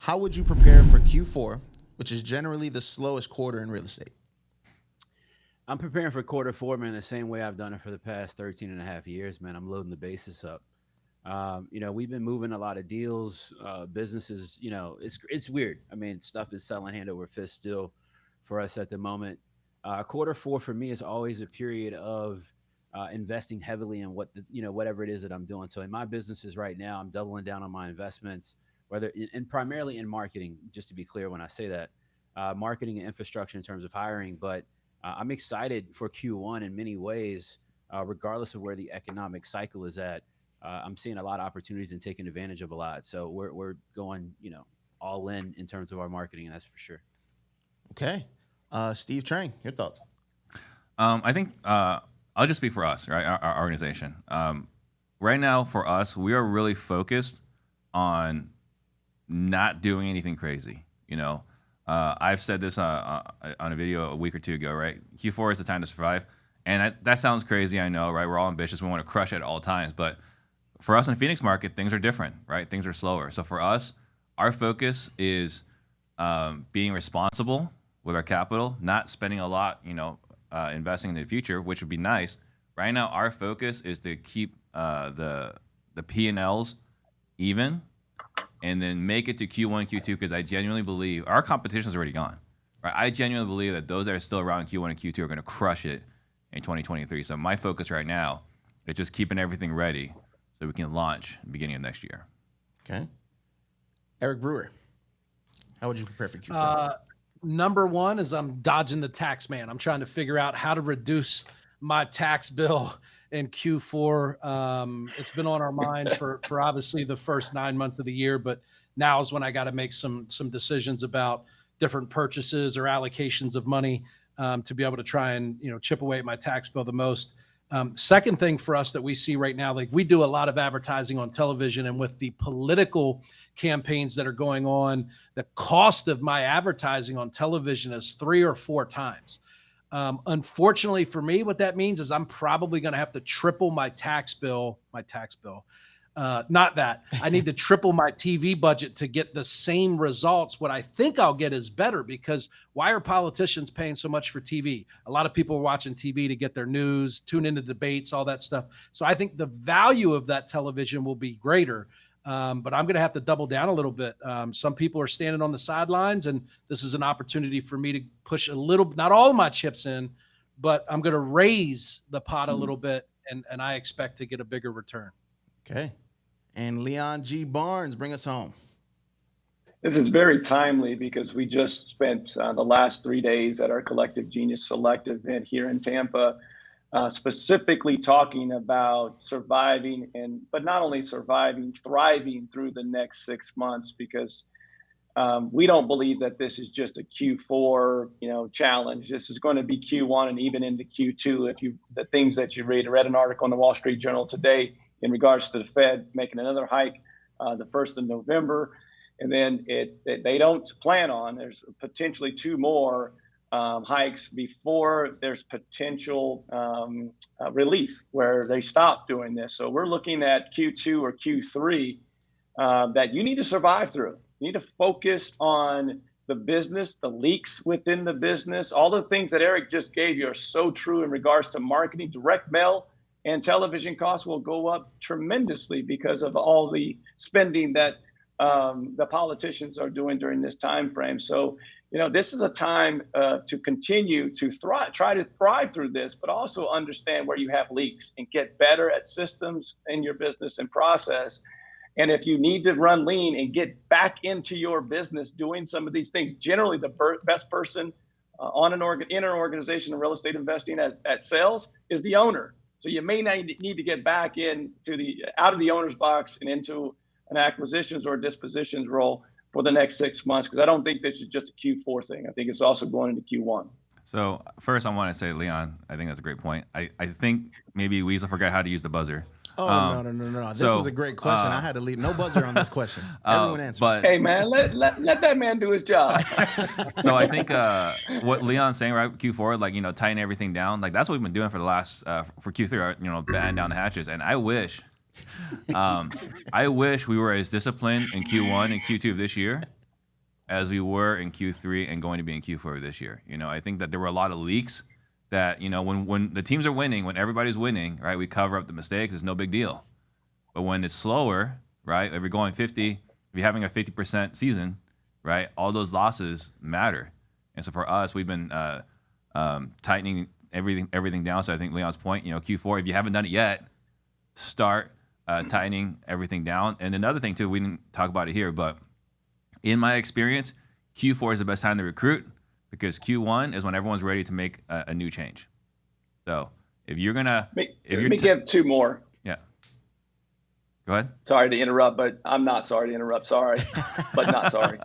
how would you prepare for Q4, which is generally the slowest quarter in real estate? I'm preparing for quarter four, man, the same way I've done it for the past 13 and a half years, man. I'm loading the bases up. We've been moving a lot of deals, businesses, it's weird. I mean, stuff is selling hand over fist still for us at the moment. Quarter four for me is always a period of investing heavily in whatever it is that I'm doing. So in my businesses right now, I'm doubling down on my investments, and primarily in marketing, just to be clear when I say that, marketing and infrastructure in terms of hiring. But I'm excited for Q1 in many ways, regardless of where the economic cycle is at. I'm seeing a lot of opportunities and taking advantage of a lot. So we're going, all in terms of our marketing, and that's for sure. Okay. Steve Trang, your thoughts? I think I'll just speak for us, right? Our organization. Right now, for us, we are really focused on not doing anything crazy. I've said this on a video a week or two ago, right? Q4 is the time to survive. And that sounds crazy, I know, right? We're all ambitious. We want to crush it at all times. But for us in the Phoenix market, things are different, right? Things are slower. So for us, our focus is being responsible with our capital, not spending a lot, investing in the future, which would be nice. Right now, our focus is to keep the P&Ls even, and then make it to Q1, Q2, because I genuinely believe our competition is already gone. Right? I genuinely believe that those that are still around Q1 and Q2 are going to crush it in 2023. So my focus right now is just keeping everything ready so we can launch beginning of next year. Okay. Eric Brewer, how would you prepare for Q4? Number one is I'm dodging the tax man. I'm trying to figure out how to reduce my tax bill in Q4. It's been on our mind for obviously the first 9 months of the year, but now is when I got to make some decisions about different purchases or allocations of money to be able to try and chip away at my tax bill the most. Second thing for us that we see right now, like we do a lot of advertising on television, and with the political campaigns that are going on, the cost of my advertising on television is 3 or 4 times. Unfortunately for me, what that means is I'm probably going to have to triple my tax bill. Not that. I need to triple my TV budget to get the same results. What I think I'll get is better, because why are politicians paying so much for TV? A lot of people are watching TV to get their news, tune into debates, all that stuff. So I think the value of that television will be greater. But I'm going to have to double down a little bit. Some people are standing on the sidelines, and this is an opportunity for me to push a little, not all of my chips in, but I'm going to raise the pot a little bit, and I expect to get a bigger return. Okay. And Leon G. Barnes, bring us home. This is very timely because we just spent the last 3 days at our Collective Genius Select event here in Tampa, specifically talking about surviving, but not only surviving, thriving through the next 6 months, because we don't believe that this is just a Q4, challenge. This is going to be Q1 and even into Q2. The things that you read, I read an article in the Wall Street Journal today in regards to the Fed making another hike the 1st of November. And then they don't plan on, there's potentially 2 more hikes before there's potential relief where they stop doing this. So we're looking at Q2 or Q3 that you need to survive through. You need to focus on the business, the leaks within the business. All the things that Eric just gave you are so true in regards to marketing. Direct mail and television costs will go up tremendously because of all the spending that the politicians are doing during this time frame. So, this is a time to continue to try to thrive through this, but also understand where you have leaks and get better at systems in your business and process. And if you need to run lean and get back into your business doing some of these things, generally the best person in an organization in real estate investing at sales is the owner. So you may need to get back out of the owner's box and into an acquisitions or dispositions role for the next 6 months, because I don't think this is just a Q4 thing. I think it's also going into Q1. So first, I want to say, Leon, I think that's a great point. I think maybe Weasel forgot how to use the buzzer. Oh, no. This was a great question. I had to leave. No buzzer on this question. Everyone answers. But, hey, man, let that man do his job. So I think what Leon's saying, right, Q4, tighten everything down. That's what we've been doing for the last, for Q3, batten down the hatches. And I wish we were as disciplined in Q1 and Q2 of this year as we were in Q3 and going to be in Q4 this year. You know, I think that there were a lot of leaks that, you know, when the teams are winning, when everybody's winning, right, we cover up the mistakes. It's no big deal. But when it's slower, right, if you're going 50, if you're having a 50% season, right, all those losses matter. And so for us, we've been tightening everything down. So I think Leon's point, you know, Q4, if you haven't done it yet, start tightening everything down. And another thing too, we didn't talk about it here, but in my experience, Q4 is the best time to recruit because Q1 is when everyone's ready to make a new change. So if you're gonna, let me give two more. Yeah. Go ahead. Sorry to interrupt, but I'm not sorry to interrupt. Sorry, but not sorry.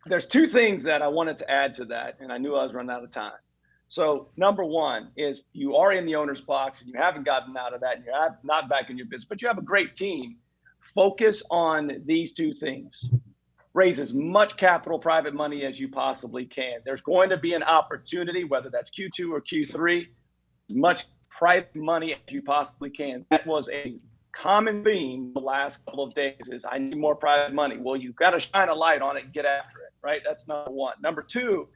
There's two things that I wanted to add to that, and I knew I was running out of time. So number one is you are in the owner's box and you haven't gotten out of that and you're not back in your business, but you have a great team. Focus on these two things. Raise as much capital, private money as you possibly can. There's going to be an opportunity, whether that's Q2 or Q3, as much private money as you possibly can. That was a common theme the last couple of days is I need more private money. Well, you've got to shine a light on it and get after it, right? That's number one. Number two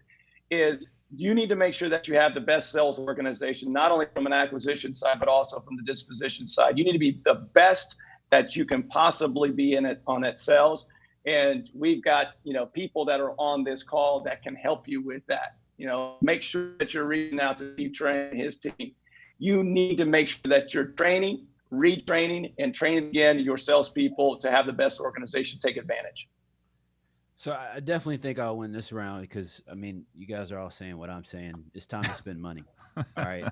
is you need to make sure that you have the best sales organization, not only from an acquisition side, but also from the disposition side. You need to be the best that you can possibly be in it on that sales. And we've got, you know, people that are on this call that can help you with that. You know, make sure that you're reaching out to Steve Trang and his team. You need to make sure that you're training, retraining, and training again your salespeople to have the best organization take advantage. So I definitely think I'll win this round because, I mean, you guys are all saying what I'm saying. It's time to spend money. All right.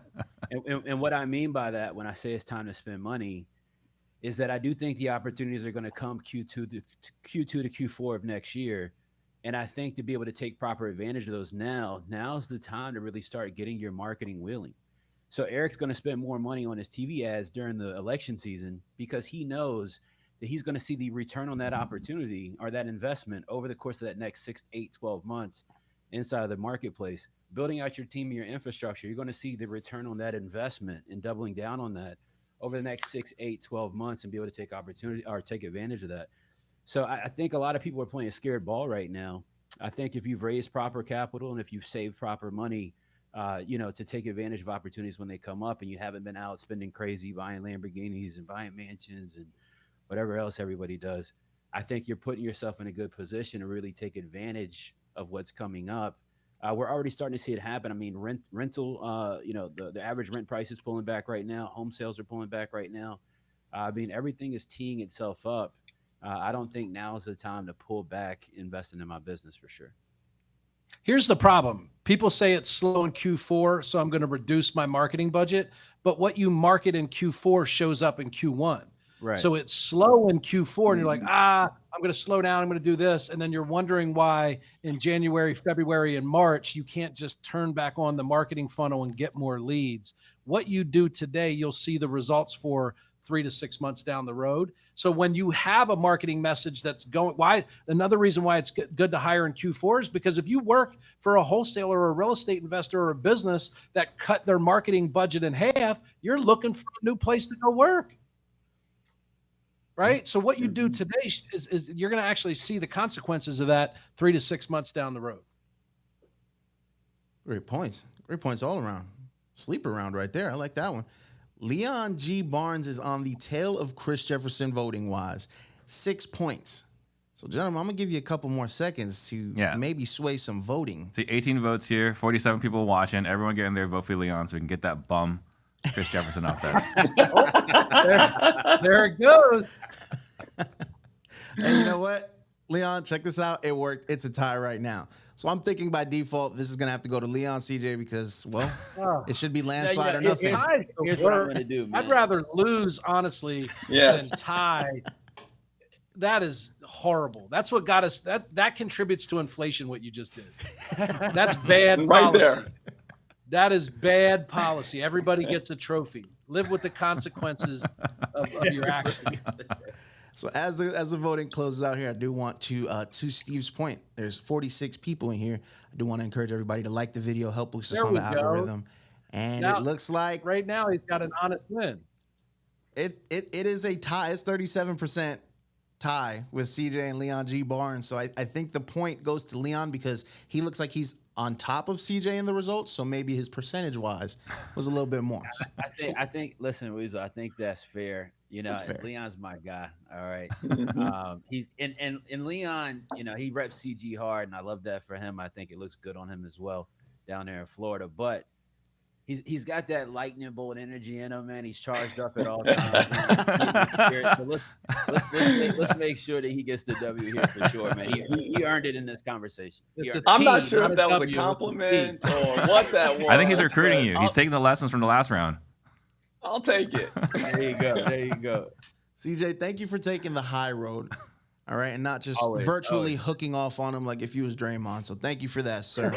And what I mean by that when I say it's time to spend money is that I do think the opportunities are going to come Q2 to Q4 of next year. And I think to be able to take proper advantage of those now's the time to really start getting your marketing wheeling. So Eric's going to spend more money on his TV ads during the election season because he knows that he's going to see the return on that opportunity or that investment over the course of that next 6, 8, 12 months inside of the marketplace. Building out your team and your infrastructure, you're going to see the return on that investment and doubling down on that over the next 6, 8, 12 months and be able to take opportunity or take advantage of that. So I think a lot of people are playing a scared ball right now. I think if you've raised proper capital and if you've saved proper money, you know, to take advantage of opportunities when they come up and you haven't been out spending crazy, buying Lamborghinis and buying mansions and whatever else everybody does, I think you're putting yourself in a good position to really take advantage of what's coming up. We're already starting to see it happen. I mean, rental, you know, the average rent price is pulling back right now. Home sales are pulling back right now. I mean, everything is teeing itself up. I don't think now is the time to pull back investing in my business for sure. Here's the problem. People say it's slow in Q4, so I'm going to reduce my marketing budget. But what you market in Q4 shows up in Q1. Right. So it's slow in Q4 and you're like, I'm going to slow down. I'm going to do this. And then you're wondering why in January, February, and March, you can't just turn back on the marketing funnel and get more leads. What you do today, you'll see the results for 3 to 6 months down the road. So when you have a marketing message that's going, another reason why it's good to hire in Q4 is because if you work for a wholesaler or a real estate investor or a business that cut their marketing budget in half, you're looking for a new place to go work. Right. So what you do today is you're going to actually see the consequences of that 3 to 6 months down the road. Great points. Great points all around. Sleeper round right there. I like that one. Leon G. Barnes is on the tail of Chris Jefferson voting wise. 6 points. So, gentlemen, I'm going to give you a couple more seconds to maybe sway some voting. See, 18 votes here, 47 people watching. Everyone getting their vote for Leon so we can get that bum Chris Jefferson off that. There it goes. And you know what? Leon, check this out. It worked. It's a tie right now. So I'm thinking by default, this is going to have to go to Leon, CJ, because, well, it should be landslide or nothing. Here's what I'm going to do, man. I'd rather lose, honestly, than tie. That is horrible. That's what got us. That contributes to inflation, what you just did. That's bad policy. There. That is bad policy. Everybody gets a trophy. Live with the consequences of your actions. So as the voting closes out here, I do want to Steve's point, there's 46 people in here. I do want to encourage everybody to like the video, help boost us on the algorithm. And now, it looks like right now he's got an honest win. It is a tie. It's 37% tie with CJ and Leon G. Barnes. So I think the point goes to Leon because he looks like he's on top of CJ in the results. So maybe his percentage wise was a little bit more. I think. Listen, Weasel, I think that's fair. You know, fair. Leon's my guy. All right. He's and Leon, you know, he reps CG hard, and I love that for him. I think it looks good on him as well down there in Florida. But he's got that lightning bolt energy in him, man. He's charged up at all times. So let's make sure that he gets the W here for sure, man. He earned it in this conversation. I'm not sure if that was a compliment or what that was. I think he's recruiting you. He's taking the lessons from the last round. I'll take it. There you go. There you go. CJ, thank you for taking the high road. All right. And not just Always. hooking off on him like if you was Draymond. So thank you for that, sir.